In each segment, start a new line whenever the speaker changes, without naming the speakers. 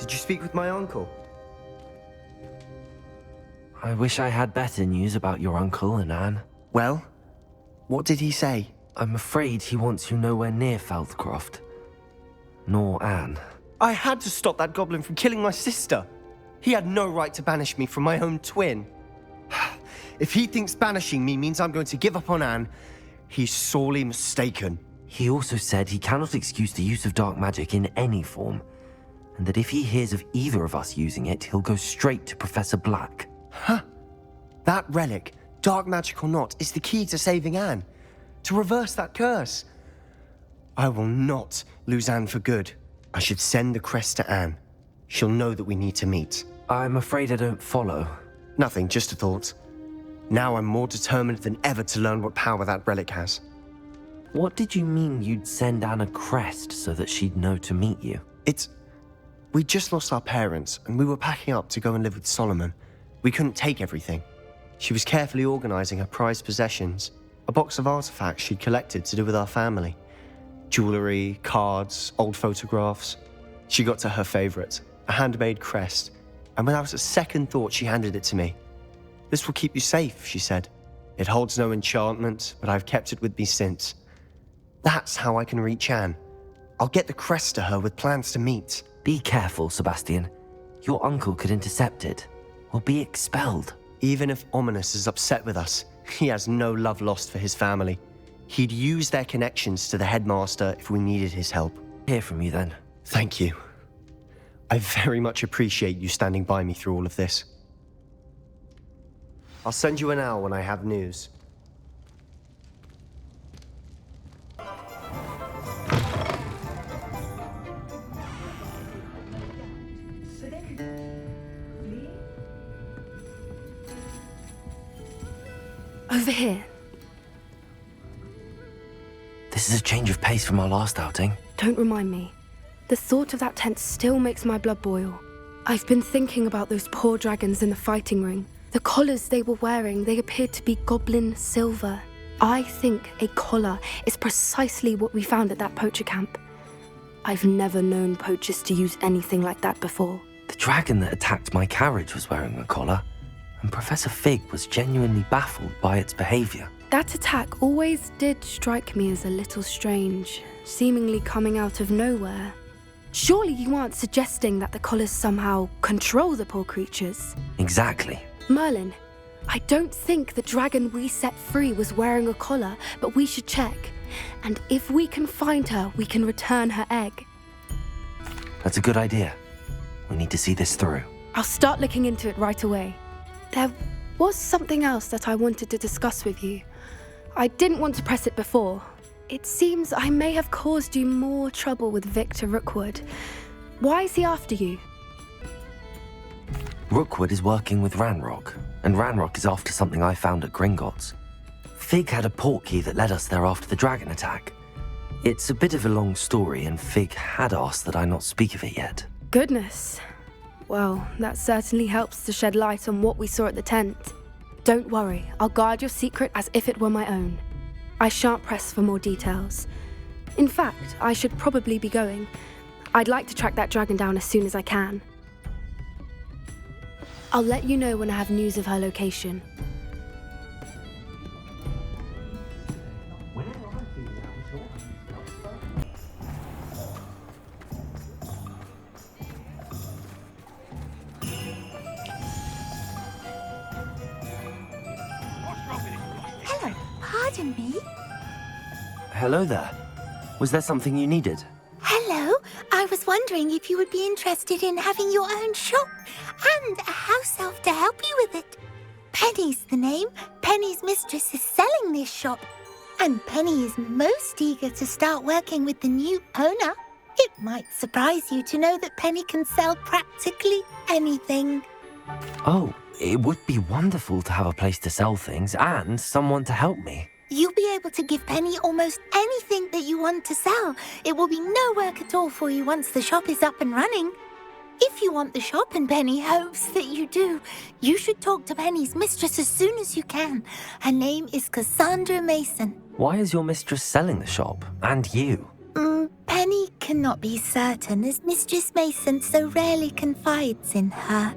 Did you speak with my uncle?
I wish I had better news about your uncle and Anne.
Well, what did he say?
I'm afraid he wants you nowhere near Feldcroft. Nor Anne.
I had to stop that goblin from killing my sister. He had no right to banish me from my own twin. If he thinks banishing me means I'm going to give up on Anne, he's sorely mistaken.
He also said he cannot excuse the use of dark magic in any form, and that if he hears of either of us using it, he'll go straight to Professor Black.
Huh. That relic, dark magic or not, is the key to saving Anne. To reverse that curse. I will not lose Anne for good. I should send the crest to Anne. She'll know that we need to meet.
I'm afraid I don't follow.
Nothing, just a thought. Now I'm more determined than ever to learn what power that relic has.
What did you mean you'd send Anne a crest so that she'd know to meet you?
We just lost our parents, and we were packing up to go and live with Solomon. We couldn't take everything. She was carefully organizing her prized possessions, a box of artifacts she'd collected to do with our family. Jewelry, cards, old photographs. She got to her favorite, a handmade crest, and without a second thought she handed it to me. This will keep you safe, she said. It holds no enchantment, but I've kept it with me since. That's how I can reach Anne. I'll get the crest to her with plans to meet.
Be careful, Sebastian. Your uncle could intercept it, or be expelled.
Even if Ominis is upset with us, he has no love lost for his family. He'd use their connections to the headmaster if we needed his help.
Hear from you then.
Thank you. I very much appreciate you standing by me through all of this. I'll send you an owl when I have news.
Over here.
This is a change of pace from our last outing.
Don't remind me. The thought of that tent still makes my blood boil. I've been thinking about those poor dragons in the fighting ring. The collars they were wearing, they appeared to be goblin silver. I think a collar is precisely what we found at that poacher camp. I've never known poachers to use anything like that before.
The dragon that attacked my carriage was wearing a collar, and Professor Fig was genuinely baffled by its behavior.
That attack always did strike me as a little strange, seemingly coming out of nowhere. Surely you aren't suggesting that the collars somehow control the poor creatures?
Exactly.
Merlin, I don't think the dragon we set free was wearing a collar, but we should check. And if we can find her, we can return her egg.
That's a good idea. We need to see this through.
I'll start looking into it right away. There was something else that I wanted to discuss with you. I didn't want to press it before. It seems I may have caused you more trouble with Viktor Rokwood. Why is he after you?
Rokwood is working with Ranrok, and Ranrok is after something I found at Gringotts. Fig had a port key that led us there after the dragon attack. It's a bit of a long story, and Fig had asked that I not speak of it yet.
Goodness. Well, that certainly helps to shed light on what we saw at the tent. Don't worry, I'll guard your secret as if it were my own. I shan't press for more details. In fact, I should probably be going. I'd like to track that dragon down as soon as I can. I'll let you know when I have news of her location.
Hello, pardon me?
Hello there. Was there something you needed?
Hello, I was wondering if you would be interested in having your own shop and a house elf to help you with it. Penny's the name. Penny's mistress is selling this shop, and Penny is most eager to start working with the new owner. It might surprise you to know that Penny can sell practically anything.
Oh, it would be wonderful to have a place to sell things and someone to help me.
You'll be able to give Penny almost anything that you want to sell. It will be no work at all for you once the shop is up and running. If you want the shop and Penny hopes that you do, you should talk to Penny's mistress as soon as you can. Her name is Cassandra Mason.
Why is your mistress selling the shop? And you?
Penny cannot be certain as Mistress Mason so rarely confides in her.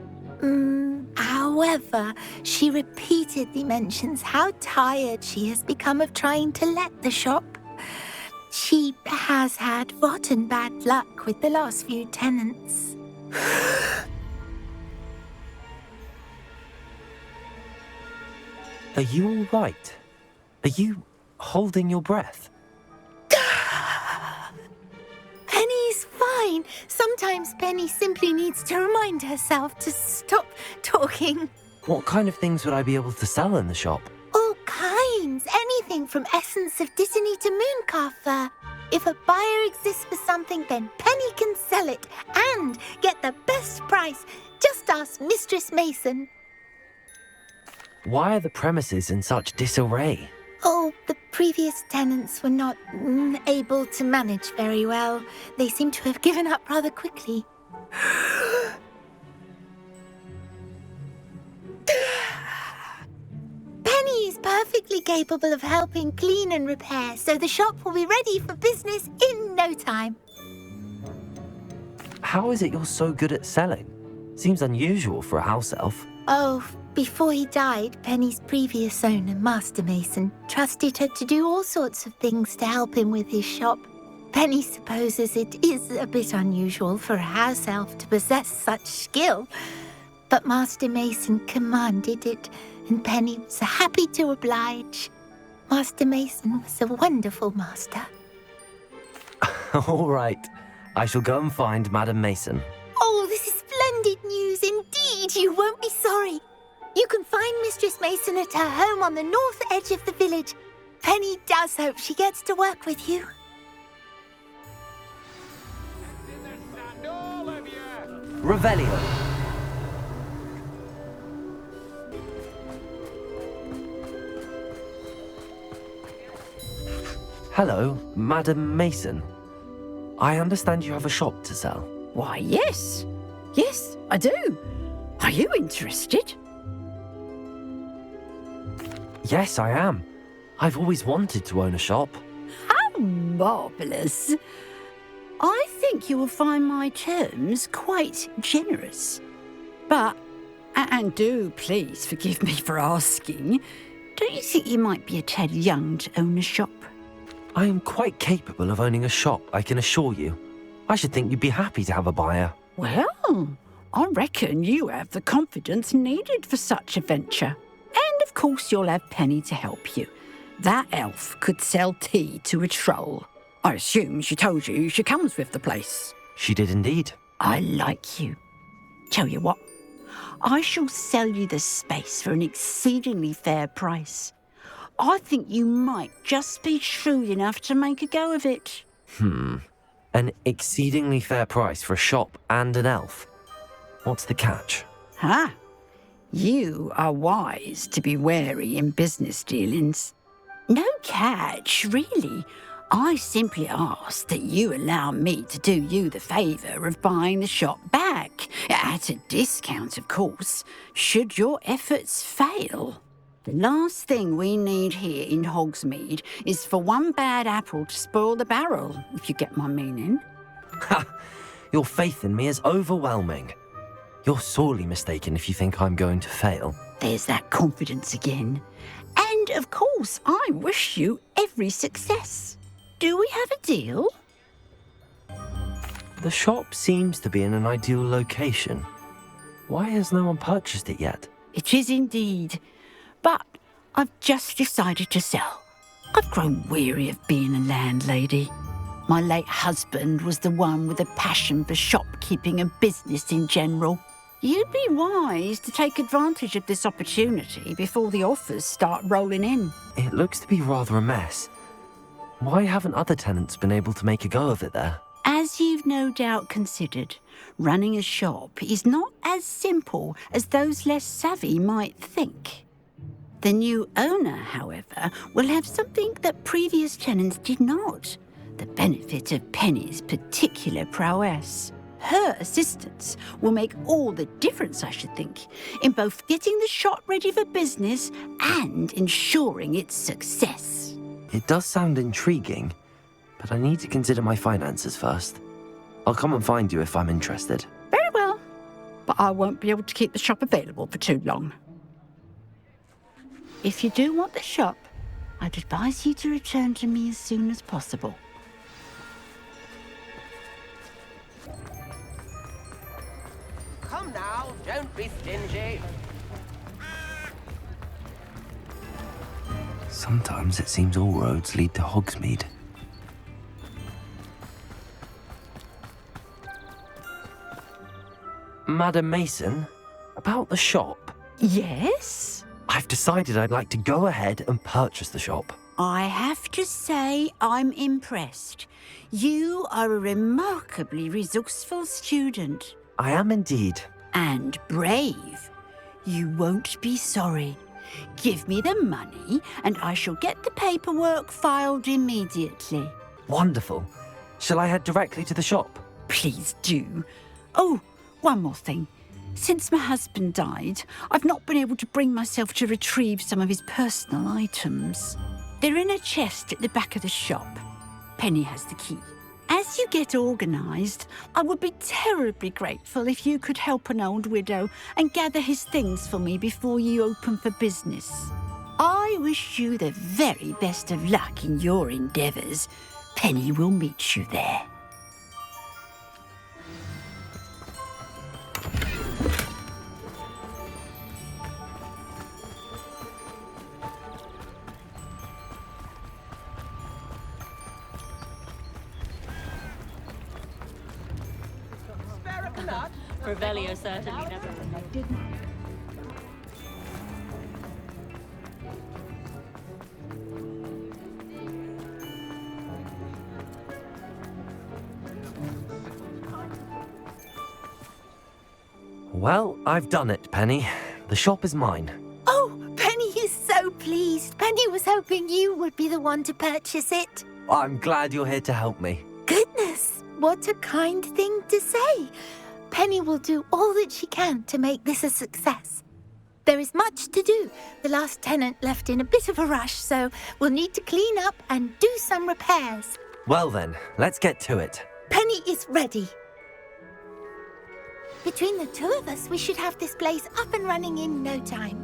However, she repeatedly mentions how tired she has become of trying to let the shop. She has had rotten bad luck with the last few tenants.
Are you all right? Are you holding your breath?
Penny's fine. Sometimes Penny simply needs to remind herself to stop talking.
What kind of things would I be able to sell in the shop?
All kinds. Anything from essence of Disney to mooncalf fur. If a buyer exists for something, then Penny can sell it and get the best price. Just ask Mistress Mason.
Why are the premises in such disarray?
Oh, the previous tenants were not able to manage very well. They seem to have given up rather quickly. Penny is perfectly capable of helping clean and repair, so the shop will be ready for business in no time.
How is it you're so good at selling? Seems unusual for a house elf.
Oh, before he died, Penny's previous owner, Master Mason, trusted her to do all sorts of things to help him with his shop. Penny supposes it is a bit unusual for a house elf to possess such skill, but Master Mason commanded it, and Penny was happy to oblige. Master Mason was a wonderful master.
All right. I shall go and find Madam Mason.
Oh, this is splendid news indeed. You won't be sorry. You can find Mistress Mason at her home on the north edge of the village. Penny does hope she gets to work with you.
Revelio. Hello, Madam Mason. I understand you have a shop to sell.
Why, yes. Yes, I do. Are you interested?
Yes, I am. I've always wanted to own a shop.
How marvellous. I think you will find my terms quite generous. But, and do please forgive me for asking, don't you think you might be a tad young to own a shop?
I am quite capable of owning a shop, I can assure you. I should think you'd be happy to have a buyer.
Well, I reckon you have the confidence needed for such a venture. And of course you'll have Penny to help you. That elf could sell tea to a troll. I assume she told you she comes with the place.
She did indeed.
I like you. Tell you what, I shall sell you the space for an exceedingly fair price. I think you might just be shrewd enough to make a go of it.
An exceedingly fair price for a shop and an elf. What's the catch?
Huh? You are wise to be wary in business dealings. No catch, really. I simply ask that you allow me to do you the favour of buying the shop back, at a discount, of course, should your efforts fail. The last thing we need here in Hogsmeade is for one bad apple to spoil the barrel, if you get my meaning.
Ha! Your faith in me is overwhelming. You're sorely mistaken if you think I'm going to fail.
There's that confidence again. And, of course, I wish you every success. Do we have a deal?
The shop seems to be in an ideal location. Why has no one purchased it yet?
It is indeed. But I've just decided to sell. I've grown weary of being a landlady. My late husband was the one with a passion for shopkeeping and business in general. You'd be wise to take advantage of this opportunity before the offers start rolling in.
It looks to be rather a mess. Why haven't other tenants been able to make a go of it there?
As you've no doubt considered, running a shop is not as simple as those less savvy might think. The new owner, however, will have something that previous tenants did not, the benefit of Penny's particular prowess. Her assistance will make all the difference, I should think, in both getting the shop ready for business and ensuring its success.
It does sound intriguing. but I need to consider my finances first. I'll come and find you if I'm interested.
Very well. But I won't be able to keep the shop available for too long. If you do want the shop, I'd advise you to return to me as soon as possible.
Come now, don't be stingy.
Sometimes it seems all roads lead to Hogsmeade. Madam Mason, about the shop.
Yes?
I've decided I'd like to go ahead and purchase the shop.
I have to say I'm impressed. You are a remarkably resourceful student.
I am indeed.
And brave. You won't be sorry. Give me the money, and I shall get the paperwork filed immediately.
Wonderful. Shall I head directly to the shop?
Please do. Oh, one more thing. Since my husband died, I've not been able to bring myself to retrieve some of his personal items. They're in a chest at the back of the shop. Penny has the key. As you get organised, I would be terribly grateful if you could help an old widow and gather his things for me before you open for business. I wish you the very best of luck in your endeavours. Penny will meet you there.
Revelio certainly never.
Well, I've done it, Penny. The shop is mine.
Oh, Penny is so pleased. Penny was hoping you would be the one to purchase it.
I'm glad you're here to help me.
Goodness, what a kind thing to say. Penny will do all that she can to make this a success. There is much to do. The last tenant left in a bit of a rush, so we'll need to clean up and do some repairs.
Well then, let's get to it.
Penny is ready. Between the two of us, we should have this place up and running in no time.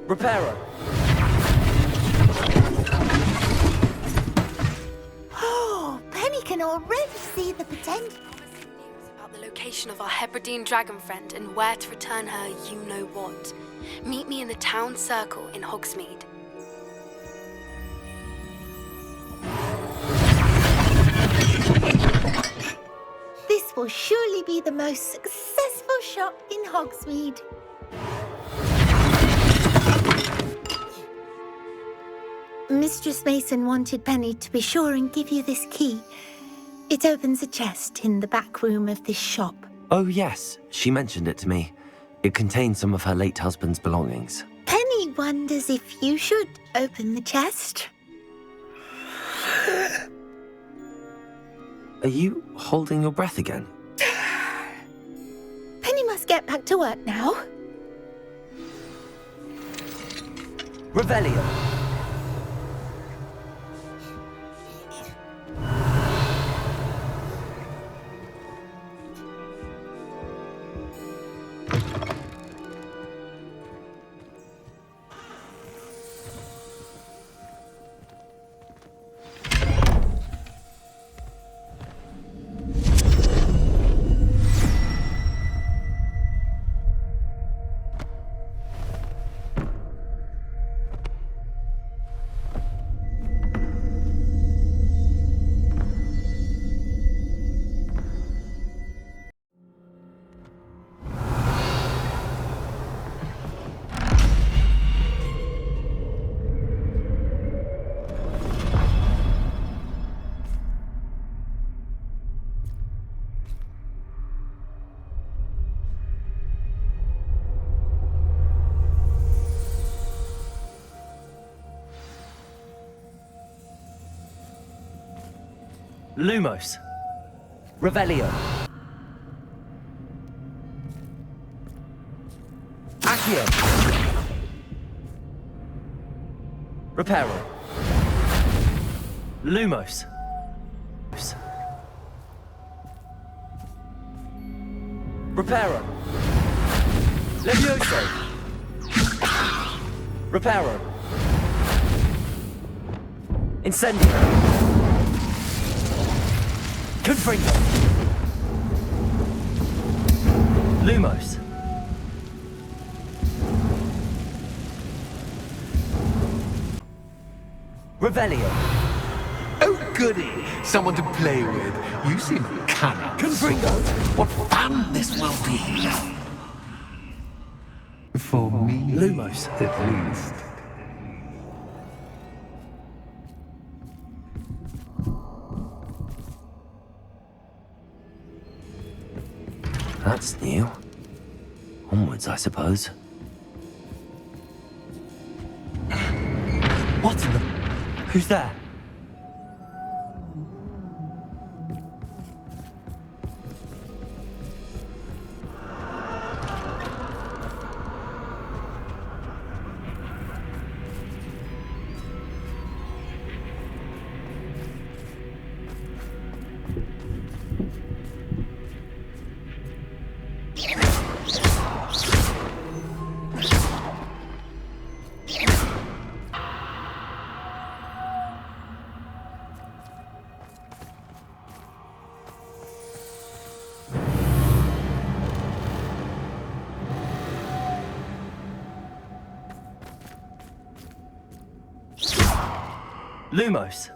Repairer.
Oh, Penny can already see the potential.
News about the location of our Hebridean dragon friend and where to return her you-know-what. Meet me in the town circle in Hogsmeade.
This will surely be the most successful shop in Hogsmeade. Mistress Mason wanted Penny to be sure and give you this key. It opens a chest in the back room of this shop.
Oh yes, she mentioned it to me. It contains some of her late husband's belongings.
Penny wonders if you should open the chest.
Are you holding your breath again?
Penny must get back to work now.
Revelio. Lumos. Revelio. Accio. Reparo. Lumos. Reparo. Levioso. Reparo. Incendio. Confringo. Lumos. Revelio.
Oh, goody! Someone to play with. You seem cunning.
Confringo.
What fun this will be! For me,
Lumos.
at least.
That's new. Onwards, I suppose. What in the... Who's there? Lumos.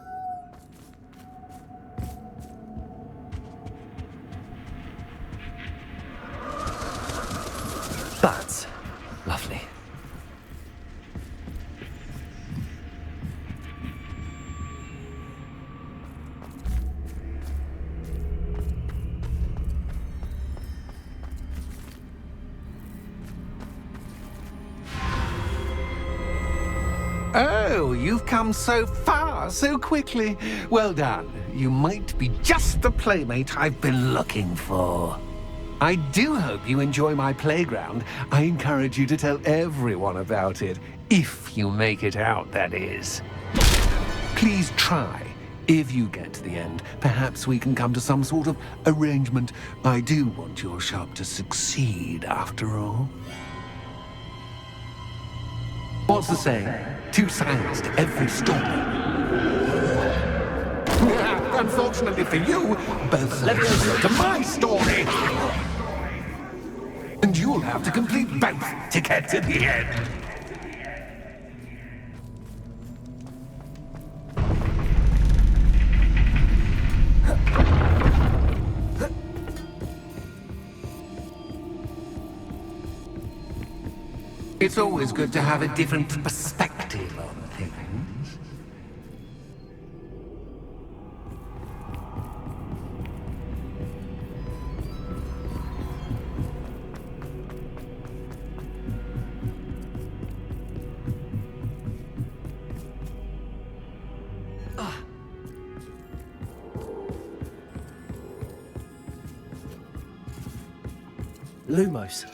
That's lovely.
Oh, you've come so far, so quickly. Well done. You might be just the playmate I've been looking for. I do hope you enjoy my playground. I encourage you to tell everyone about it. If you make it out, that is. Please try. If you get to the end, perhaps we can come to some sort of arrangement. I do want your shop to succeed, after all. What's the saying? 2 sides to every story. Unfortunately for you, both sides to my story. And you'll have to complete both to get to the end. It's always good to have a different perspective on things.
Lumos.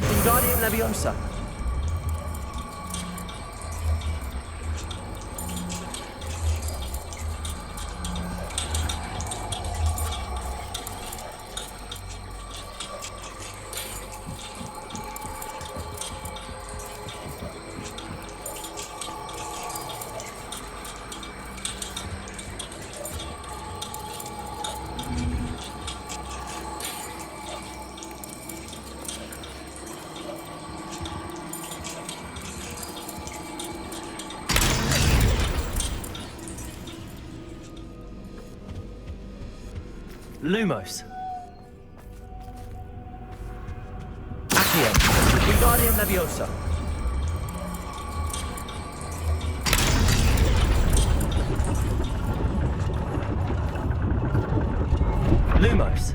Wingardium Leviosa. Lumos.
Wingardium Leviosa.
Lumos.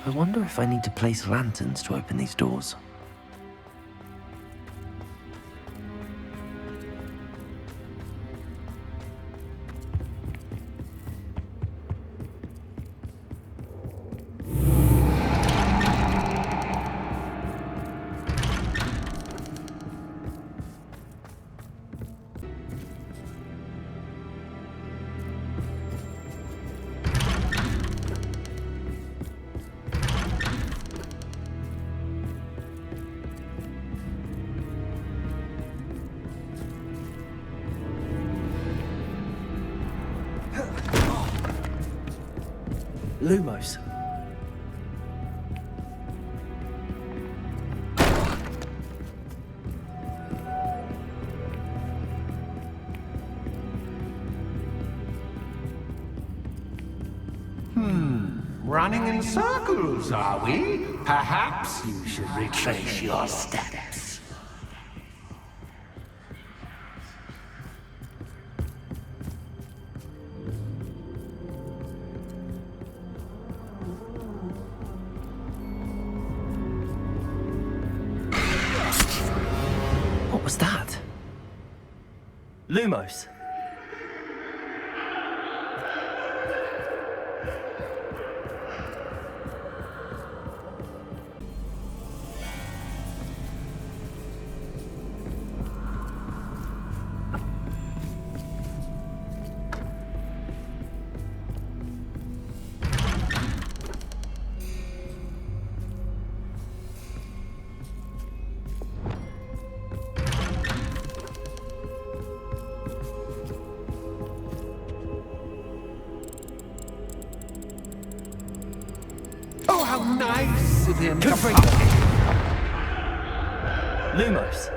I wonder if I need to place lanterns to open these doors.
Lumos.
Running in circles, are we? Perhaps you should retrace your steps.
What was that?
Lumos.
Oh, how nice of him to
Lumos.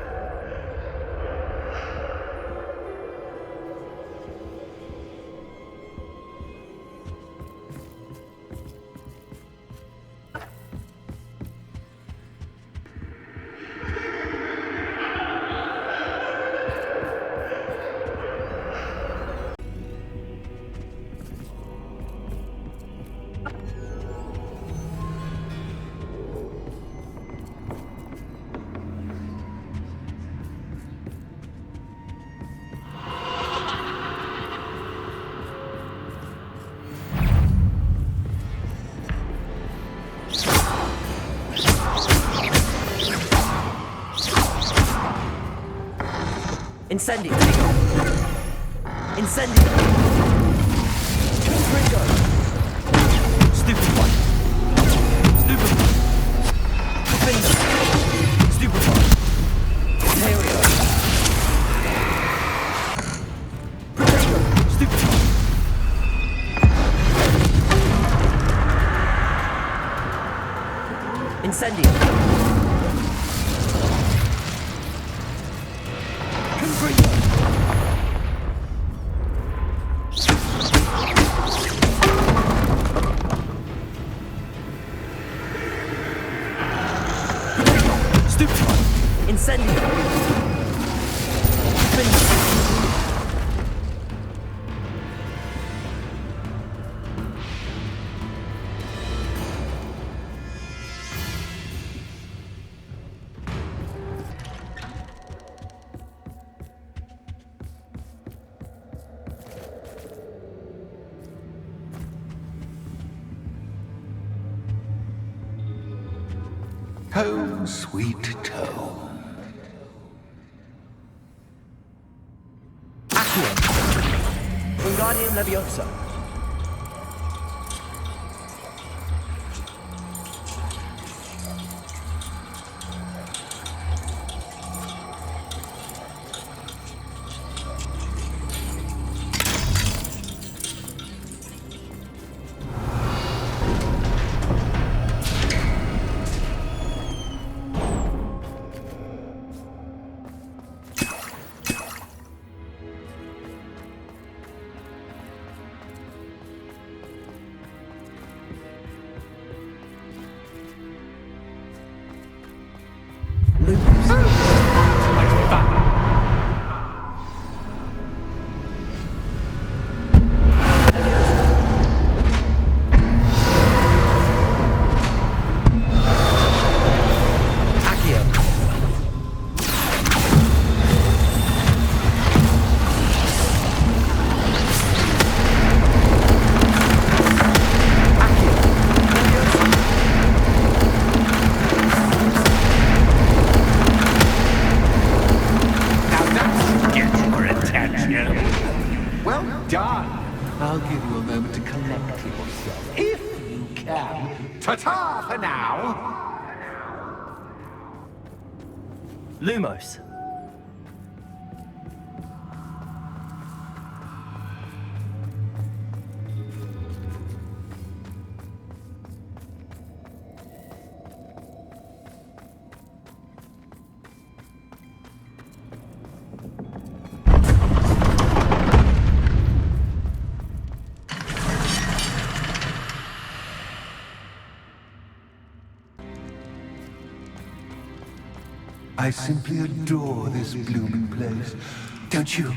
Incendio. Incendio. Confringo. Stupefy. Stupefy. Confringo. Stupefy. Ontario. Protego. Stupefy. Incendio.
Home, sweet home.
Accio. Wingardium Leviosa.
can. Ta-ta for now!
Lumos.
I simply adore this blooming place, don't you?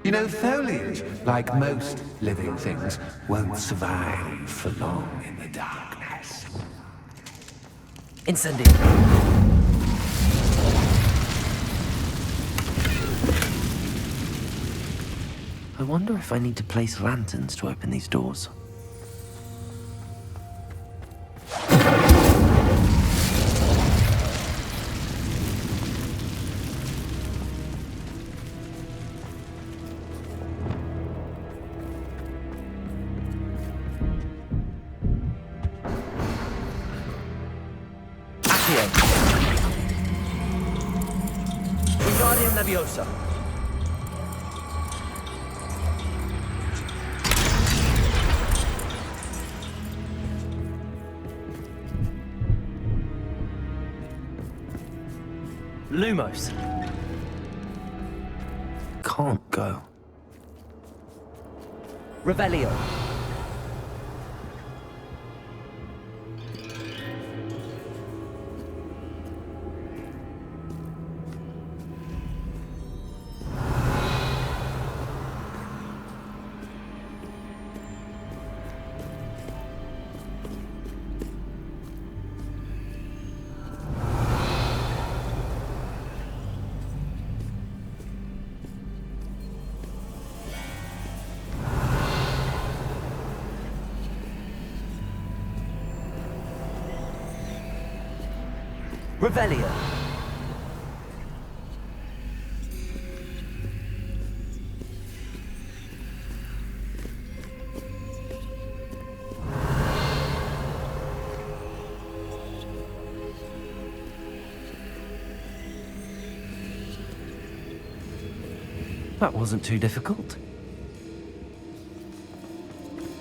You know, foliage, like most living things, won't survive for long in the darkness.
Incendio.
I wonder if I need to place lanterns to open these doors.
Wingardium Leviosa. Lumos.
Can't go.
Revelio. Revelio.
That wasn't too difficult.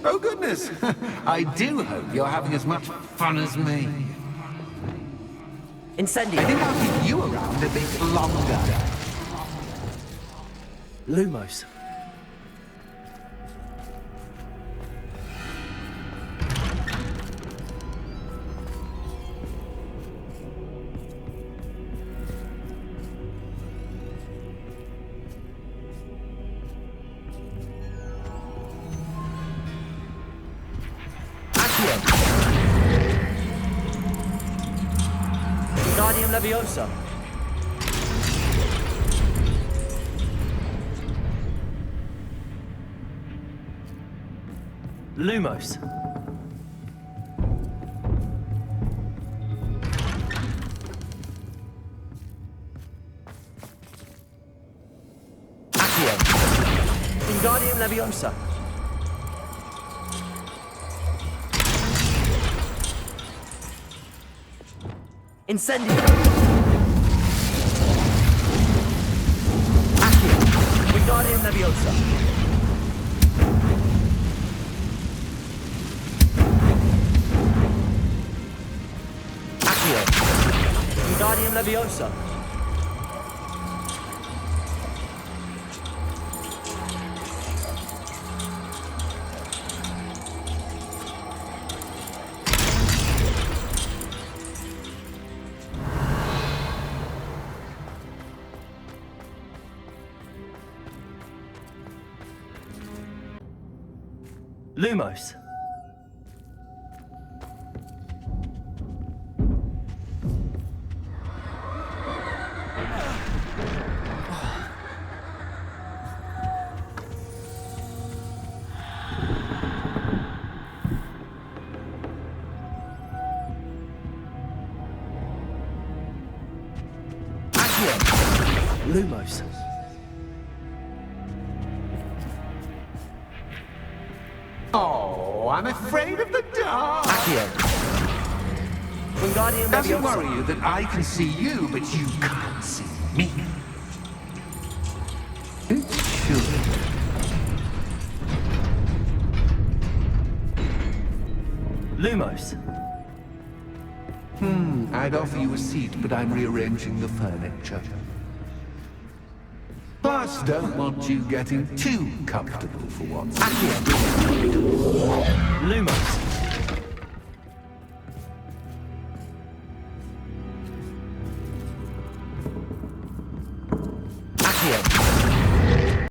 Oh goodness! I do hope you're having as much fun as me.
Incendio.
I think I'll keep you around a bit longer.
Lumos. Wingardium Leviosa. Lumos. Accio. Wingardium Leviosa. Incendio. Accio. Wingardium Leviosa. Accio. Wingardium Leviosa. Lumos. Accio. Lumos.
Oh, I'm afraid of the dark.
Accio. Wingardium
Doesn't
Leviosa.
worry you that I can see you, but you can't see me. It should.
Lumos.
I'd offer you a seat, but I'm rearranging the furniture. Plus, don't want you getting too comfortable for once.
Lumos.